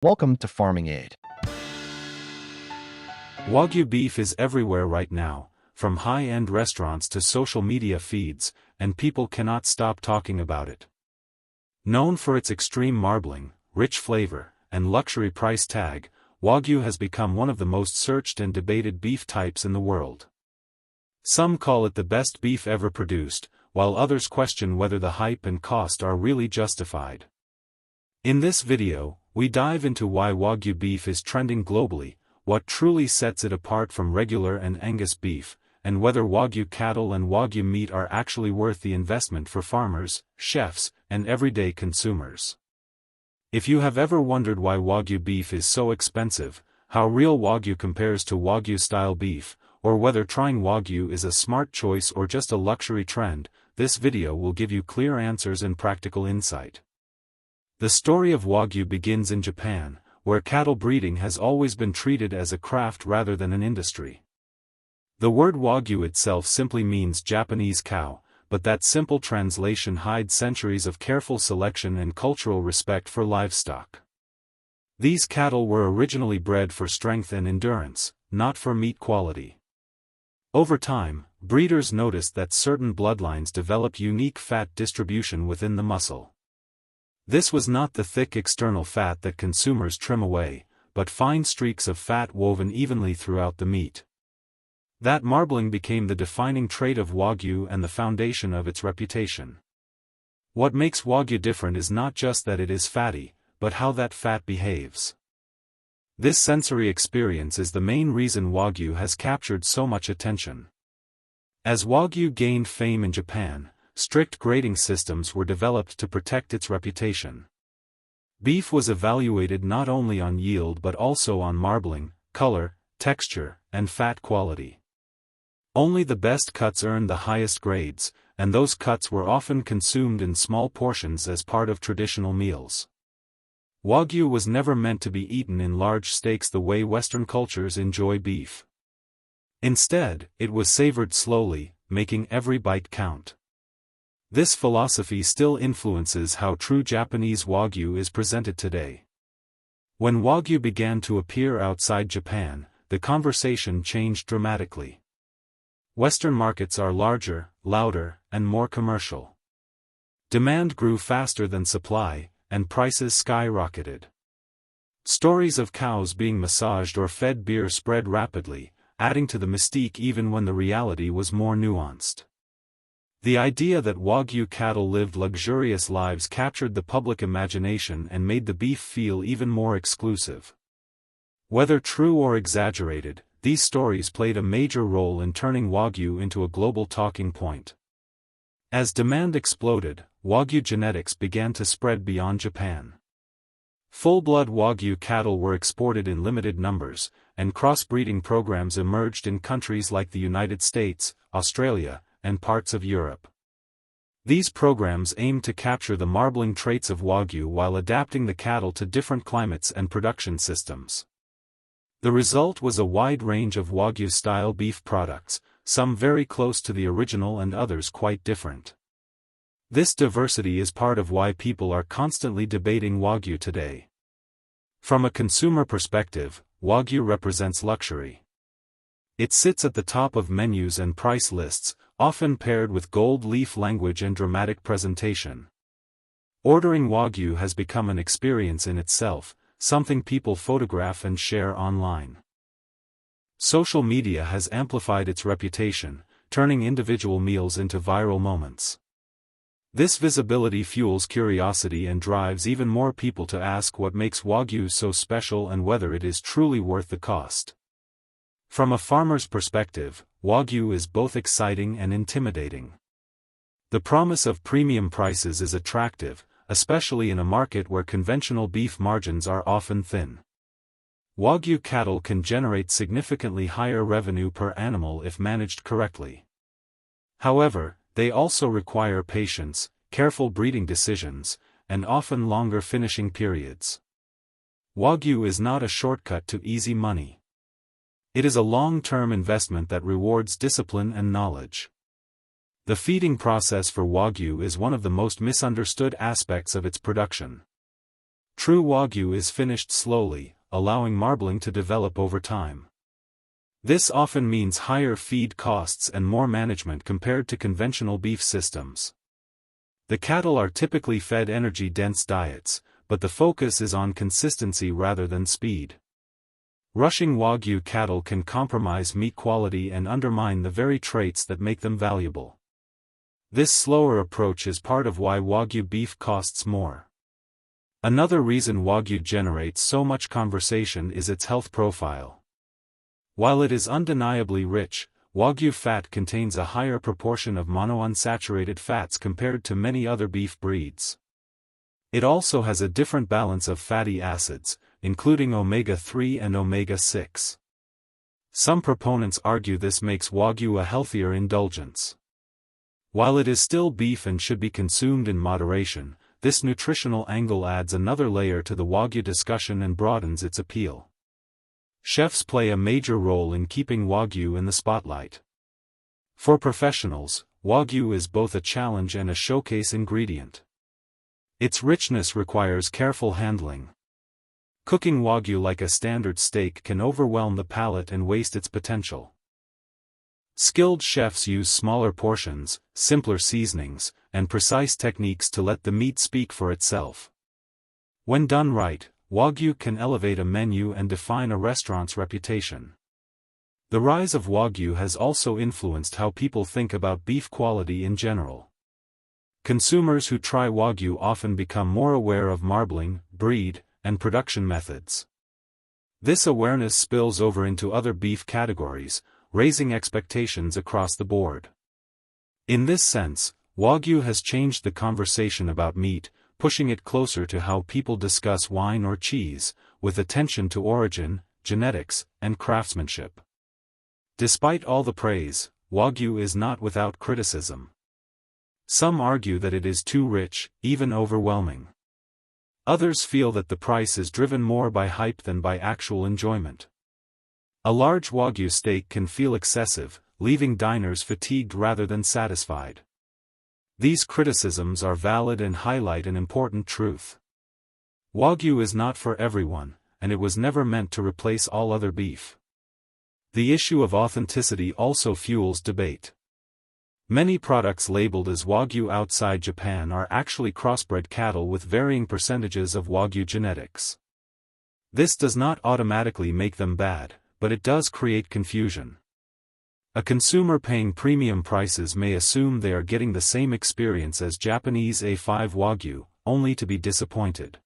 Welcome to Farming Aid. Wagyu beef is everywhere right now, from high-end restaurants to social media feeds, and people cannot stop talking about it. Known for its extreme marbling, rich flavor, and luxury price tag, Wagyu has become one of the most searched and debated beef types in the world. Some call it the best beef ever produced, while others question whether the hype and cost are really justified. In this video, we dive into why Wagyu beef is trending globally, what truly sets it apart from regular and Angus beef, and whether Wagyu cattle and Wagyu meat are actually worth the investment for farmers, chefs, and everyday consumers. If you have ever wondered why Wagyu beef is so expensive, how real Wagyu compares to Wagyu-style beef, or whether trying Wagyu is a smart choice or just a luxury trend, this video will give you clear answers and practical insight. The story of Wagyu begins in Japan, where cattle breeding has always been treated as a craft rather than an industry. The word Wagyu itself simply means Japanese cow, but that simple translation hides centuries of careful selection and cultural respect for livestock. These cattle were originally bred for strength and endurance, not for meat quality. Over time, breeders noticed that certain bloodlines develop unique fat distribution within the muscle. This was not the thick external fat that consumers trim away, but fine streaks of fat woven evenly throughout the meat. That marbling became the defining trait of Wagyu and the foundation of its reputation. What makes Wagyu different is not just that it is fatty, but how that fat behaves. This sensory experience is the main reason Wagyu has captured so much attention. As Wagyu gained fame in Japan, strict grading systems were developed to protect its reputation. Beef was evaluated not only on yield but also on marbling, color, texture, and fat quality. Only the best cuts earned the highest grades, and those cuts were often consumed in small portions as part of traditional meals. Wagyu was never meant to be eaten in large steaks the way Western cultures enjoy beef. Instead, it was savored slowly, making every bite count. This philosophy still influences how true Japanese Wagyu is presented today. When Wagyu began to appear outside Japan, the conversation changed dramatically. Western markets are larger, louder, and more commercial. Demand grew faster than supply, and prices skyrocketed. Stories of cows being massaged or fed beer spread rapidly, adding to the mystique even when the reality was more nuanced. The idea that Wagyu cattle lived luxurious lives captured the public imagination and made the beef feel even more exclusive. Whether true or exaggerated, these stories played a major role in turning Wagyu into a global talking point. As demand exploded, Wagyu genetics began to spread beyond Japan. Full-blood Wagyu cattle were exported in limited numbers, and crossbreeding programs emerged in countries like the United States, Australia, and parts of Europe. These programs aimed to capture the marbling traits of Wagyu while adapting the cattle to different climates and production systems. The result was a wide range of Wagyu-style beef products, some very close to the original and others quite different. This diversity is part of why people are constantly debating Wagyu today. From a consumer perspective, Wagyu represents luxury. It sits at the top of menus and price lists, often paired with gold leaf language and dramatic presentation. Ordering Wagyu has become an experience in itself, something people photograph and share online. Social media has amplified its reputation, turning individual meals into viral moments. This visibility fuels curiosity and drives even more people to ask what makes Wagyu so special and whether it is truly worth the cost. From a farmer's perspective, Wagyu is both exciting and intimidating. The promise of premium prices is attractive, especially in a market where conventional beef margins are often thin. Wagyu cattle can generate significantly higher revenue per animal if managed correctly. However, they also require patience, careful breeding decisions, and often longer finishing periods. Wagyu is not a shortcut to easy money. It is a long-term investment that rewards discipline and knowledge. The feeding process for Wagyu is one of the most misunderstood aspects of its production. True Wagyu is finished slowly, allowing marbling to develop over time. This often means higher feed costs and more management compared to conventional beef systems. The cattle are typically fed energy-dense diets, but the focus is on consistency rather than speed. Rushing Wagyu cattle can compromise meat quality and undermine the very traits that make them valuable. This slower approach is part of why Wagyu beef costs more. Another reason Wagyu generates so much conversation is its health profile. While it is undeniably rich, Wagyu fat contains a higher proportion of monounsaturated fats compared to many other beef breeds. It also has a different balance of fatty acids, including omega-3 and omega-6. Some proponents argue this makes Wagyu a healthier indulgence. While it is still beef and should be consumed in moderation, this nutritional angle adds another layer to the Wagyu discussion and broadens its appeal. Chefs play a major role in keeping Wagyu in the spotlight. For professionals, Wagyu is both a challenge and a showcase ingredient. Its richness requires careful handling. Cooking Wagyu like a standard steak can overwhelm the palate and waste its potential. Skilled chefs use smaller portions, simpler seasonings, and precise techniques to let the meat speak for itself. When done right, Wagyu can elevate a menu and define a restaurant's reputation. The rise of Wagyu has also influenced how people think about beef quality in general. Consumers who try Wagyu often become more aware of marbling, breed, and production methods. This awareness spills over into other beef categories, raising expectations across the board. In this sense, Wagyu has changed the conversation about meat, pushing it closer to how people discuss wine or cheese, with attention to origin, genetics, and craftsmanship. Despite all the praise, Wagyu is not without criticism. Some argue that it is too rich, even overwhelming. Others feel that the price is driven more by hype than by actual enjoyment. A large Wagyu steak can feel excessive, leaving diners fatigued rather than satisfied. These criticisms are valid and highlight an important truth. Wagyu is not for everyone, and it was never meant to replace all other beef. The issue of authenticity also fuels debate. Many products labeled as Wagyu outside Japan are actually crossbred cattle with varying percentages of Wagyu genetics. This does not automatically make them bad, but it does create confusion. A consumer paying premium prices may assume they are getting the same experience as Japanese A5 Wagyu, only to be disappointed.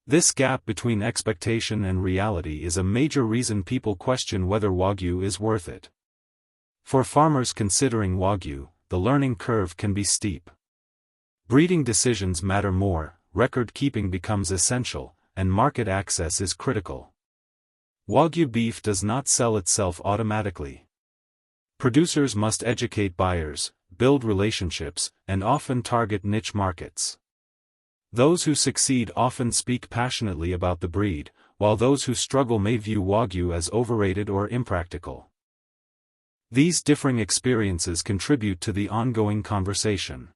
This gap between expectation and reality is a major reason people question whether Wagyu is worth it. For farmers considering Wagyu, the learning curve can be steep. Breeding decisions matter more, record keeping becomes essential, and market access is critical. Wagyu beef does not sell itself automatically. Producers must educate buyers, build relationships, and often target niche markets. Those who succeed often speak passionately about the breed, while those who struggle may view Wagyu as overrated or impractical. These differing experiences contribute to the ongoing conversation.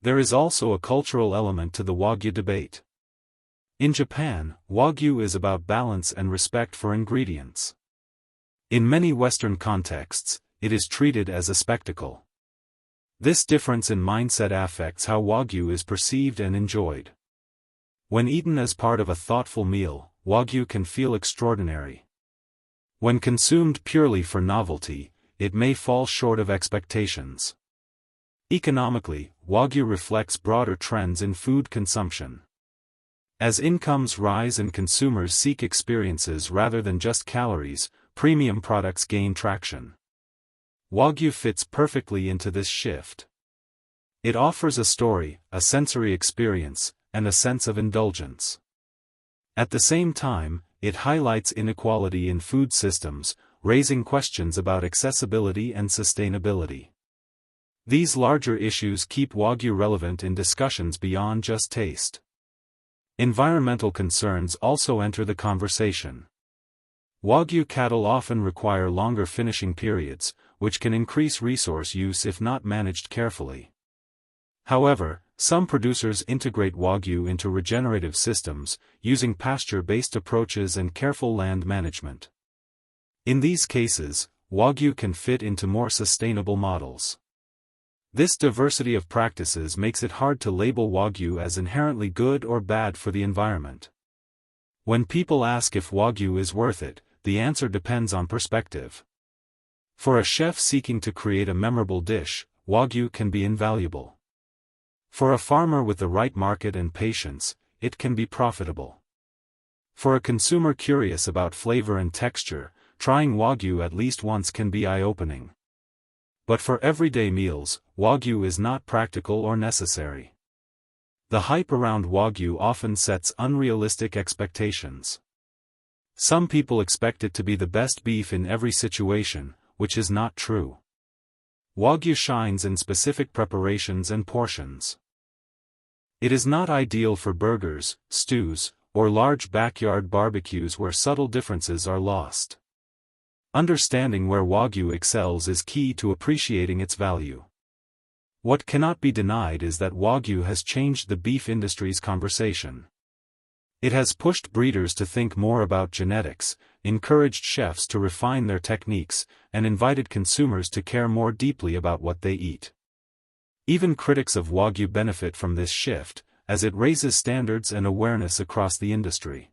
There is also a cultural element to the Wagyu debate. In Japan, Wagyu is about balance and respect for ingredients. In many Western contexts, it is treated as a spectacle. This difference in mindset affects how Wagyu is perceived and enjoyed. When eaten as part of a thoughtful meal, Wagyu can feel extraordinary. When consumed purely for novelty, it may fall short of expectations. Economically, Wagyu reflects broader trends in food consumption. As incomes rise and consumers seek experiences rather than just calories, premium products gain traction. Wagyu fits perfectly into this shift. It offers a story, a sensory experience, and a sense of indulgence. At the same time, it highlights inequality in food systems, raising questions about accessibility and sustainability. These larger issues keep Wagyu relevant in discussions beyond just taste. Environmental concerns also enter the conversation. Wagyu cattle often require longer finishing periods, which can increase resource use if not managed carefully. However, some producers integrate Wagyu into regenerative systems, using pasture-based approaches and careful land management. In these cases, Wagyu can fit into more sustainable models. This diversity of practices makes it hard to label Wagyu as inherently good or bad for the environment. When people ask if Wagyu is worth it, the answer depends on perspective. For a chef seeking to create a memorable dish, Wagyu can be invaluable. For a farmer with the right market and patience, it can be profitable. For a consumer curious about flavor and texture, trying Wagyu at least once can be eye-opening. But for everyday meals, Wagyu is not practical or necessary. The hype around Wagyu often sets unrealistic expectations. Some people expect it to be the best beef in every situation, which is not true. Wagyu shines in specific preparations and portions. It is not ideal for burgers, stews, or large backyard barbecues where subtle differences are lost. Understanding where Wagyu excels is key to appreciating its value. What cannot be denied is that Wagyu has changed the beef industry's conversation. It has pushed breeders to think more about genetics, encouraged chefs to refine their techniques, and invited consumers to care more deeply about what they eat. Even critics of Wagyu benefit from this shift, as it raises standards and awareness across the industry.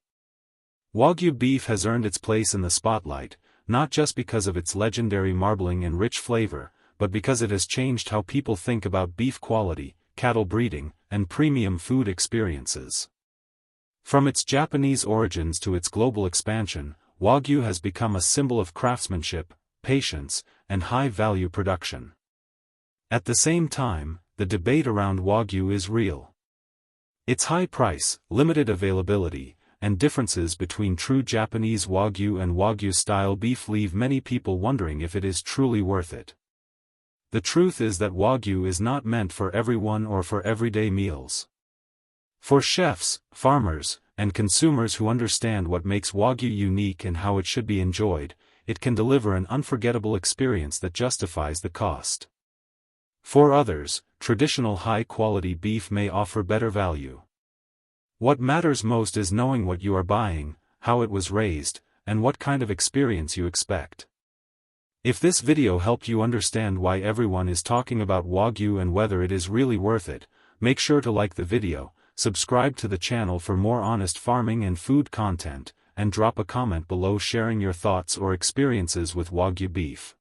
Wagyu beef has earned its place in the spotlight, not just because of its legendary marbling and rich flavor, but because it has changed how people think about beef quality, cattle breeding, and premium food experiences. From its Japanese origins to its global expansion, Wagyu has become a symbol of craftsmanship, patience, and high-value production. At the same time, the debate around Wagyu is real. Its high price, limited availability, and differences between true Japanese Wagyu and Wagyu-style beef leave many people wondering if it is truly worth it. The truth is that Wagyu is not meant for everyone or for everyday meals. For chefs, farmers, and consumers who understand what makes Wagyu unique and how it should be enjoyed, it can deliver an unforgettable experience that justifies the cost. For others, traditional high-quality beef may offer better value. What matters most is knowing what you are buying, how it was raised, and what kind of experience you expect. If this video helped you understand why everyone is talking about Wagyu and whether it is really worth it, make sure to like the video, subscribe to the channel for more honest farming and food content, and drop a comment below sharing your thoughts or experiences with Wagyu beef.